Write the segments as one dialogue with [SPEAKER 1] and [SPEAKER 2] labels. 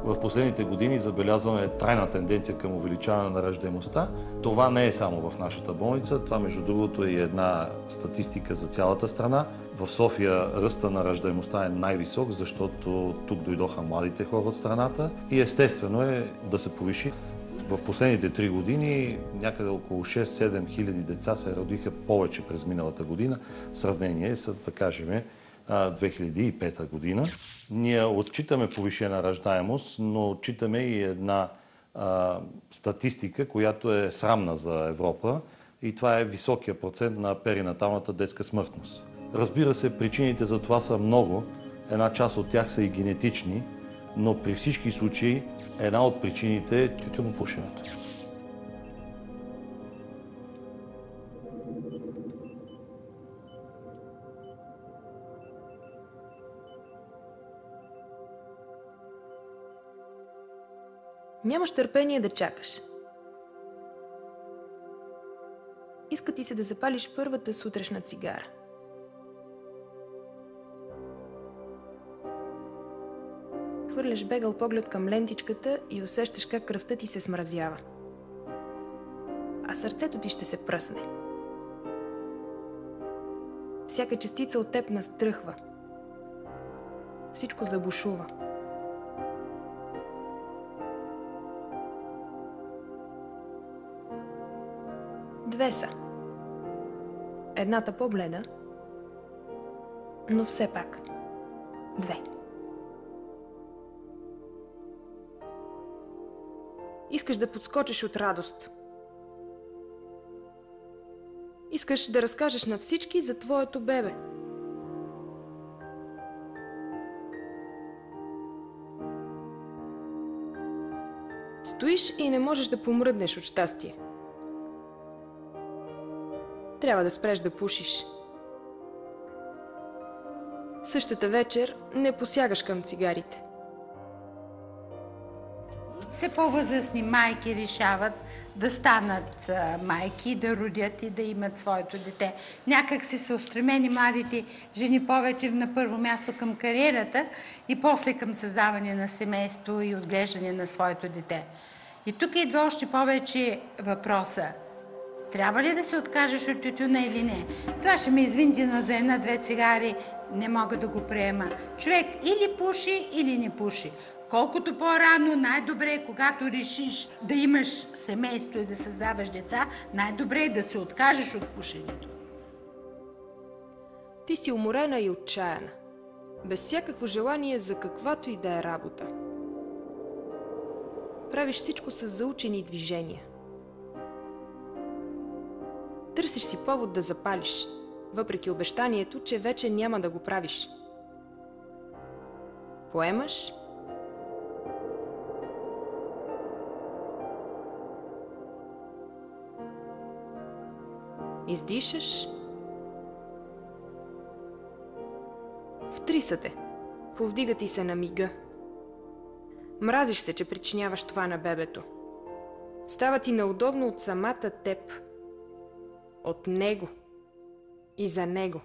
[SPEAKER 1] В последните години забелязваме трайна тенденция към увеличаване на раждаемостта. Това не е само в нашата болница, това между другото е една статистика за цялата страна. В София ръста на раждаемостта е най-висок, защото тук дойдоха младите хора от страната и естествено е да се повиши. В последните 3 години някъде около 6-7 хиляди деца се родиха повече през миналата година, в сравнение с, да кажем, 2005 година. Ние отчитаме повишена раждаемост, но отчитаме и една статистика, която е срамна за Европа, и това е високия процент на перинаталната детска смъртност. Разбира се, причините за това са много. Една част от тях са и генетични, но при всички случаи една от причините е тютюнопушенето.
[SPEAKER 2] Нямаш търпение да чакаш. Иска ти се да запалиш първата сутрешна цигара. Хвърляш бегъл поглед към лентичката и усещаш как кръвта ти се смразява. А сърцето ти ще се пръсне. Всяка частица от теб настръхва. Всичко забушува. Две са. Едната по-бледа, но все пак две. Искаш да подскочиш от радост. Искаш да разкажеш на всички за твоето бебе. Стоиш и не можеш да помръднеш от щастие. Трябва да спреш да пушиш. Същата вечер не посягаш към цигарите.
[SPEAKER 3] Все по-възрастни майки решават да станат майки, да родят и да имат своето дете. Някак си са устремени младите жени повече на първо място към кариерата и после към създаване на семейство и отглеждане на своето дете. И тук идва още повече въпроса. Трябва ли да се откажеш от тютюна или не? Това ще ме извинди, но за 1-2 цигари не мога да го приема. Човек или пуши, или не пуши. Колкото по-рано, най-добре е, когато решиш да имаш семейство и да създаваш деца, най-добре е да се откажеш от пушенето.
[SPEAKER 2] Ти си уморена и отчаяна, без всякакво желание за каквато и да е работа. Правиш всичко с заучени движения. Търсиш си повод да запалиш, въпреки обещанието, че вече няма да го правиш. Поемаш, издишаш, втрисате, повдига ти се на мига. Мразиш се, че причиняваш това на бебето. Става ти неудобно от самата теб, от него и за него.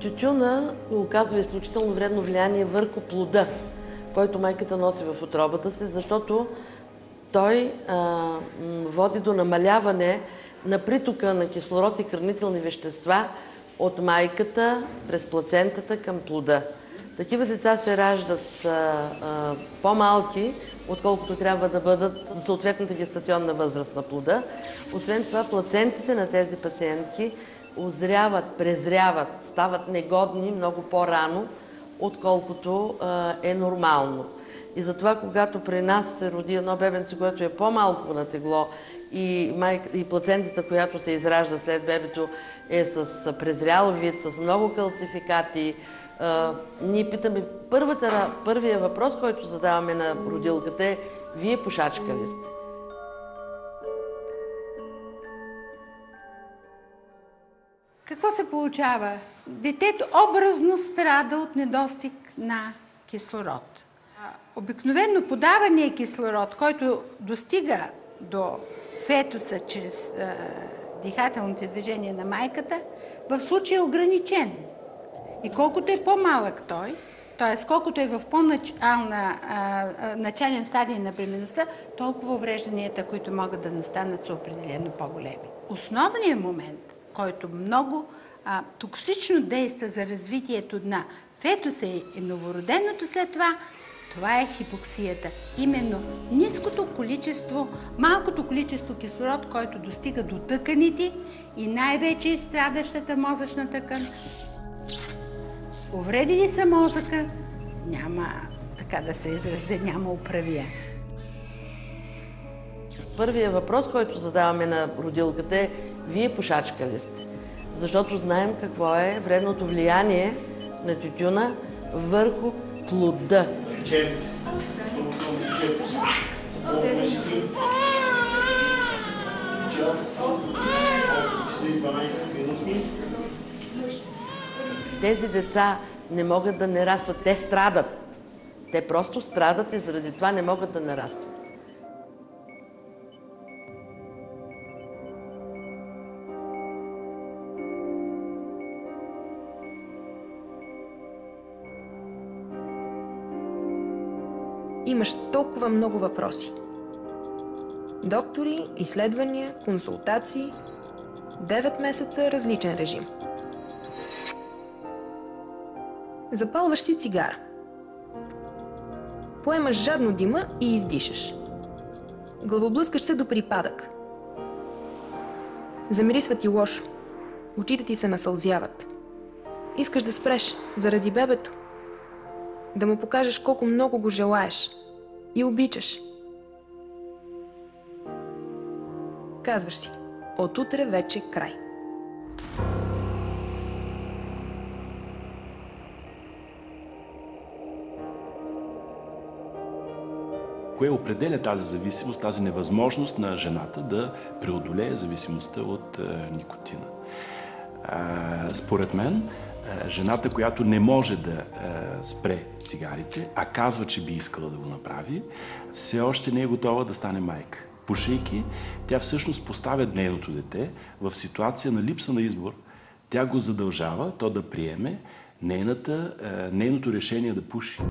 [SPEAKER 4] Тютюна оказва изключително вредно влияние върху плода, който майката носи в утробата си, защото той води до намаляване на притока на кислород и хранителни вещества от майката през плацентата към плода. Такива деца се раждат по-малки, отколкото трябва да бъдат за съответната гестационна възраст на плода. Освен това, плацентите на тези пациентки озряват, презряват, стават негодни много по-рано, отколкото е нормално. И затова, когато при нас се роди едно бебенце, което е по-малко на тегло и плацентата, която се изражда след бебето, е с презрял вид, с много калцификати, ние питаме, първия въпрос, който задаваме на родилката е: вие пушачка ли сте?
[SPEAKER 3] Какво се получава? Детето образно страда от недостиг на кислород. Обикновено подавания кислород, който достига до фетуса чрез дихателните движения на майката, в случая е ограничен. И колкото е по-малък той, т.е. колкото е в по-начален стадий на бременността, толкова уврежданията, които могат да настанат, са определено по-големи. Основният момент, който много токсично действа за развитието на фетуса и новороденото след това, това е хипоксията. Именно ниското количество, малкото количество кислород, който достига до тъканите и най-вече страдащата мозъчна тъкан. Увредили са мозъка, няма, така да се изразя, няма управия.
[SPEAKER 4] Първият въпрос, който задаваме на родилката е: вие пушачка ли сте? Защото знаем какво е вредното влияние на тютюна върху плода. Тези деца не могат да нарастват. Те страдат. Те просто страдат и заради това не могат да нарастват.
[SPEAKER 2] Имаш толкова много въпроси. Доктори, изследвания, консултации. 9 месеца различен режим. Запалваш си цигара. Поемаш жадно дима и издишаш. Главоблъскаш се до припадък. Замирисва ти лошо. Очите ти се насълзяват. Искаш да спреш заради бебето. Да му покажеш колко много го желаеш и обичаш. Казваш си: от утре вече край.
[SPEAKER 5] Кое определя тази зависимост, тази невъзможност на жената да преодолее зависимостта от никотина? Според мен, жената, която не може да спре цигарите, а казва, че би искала да го направи, все още не е готова да стане майка. Пушейки, тя всъщност поставя нейното дете в ситуация на липса на избор. Тя го задължава то да приеме нейното решение да пуши.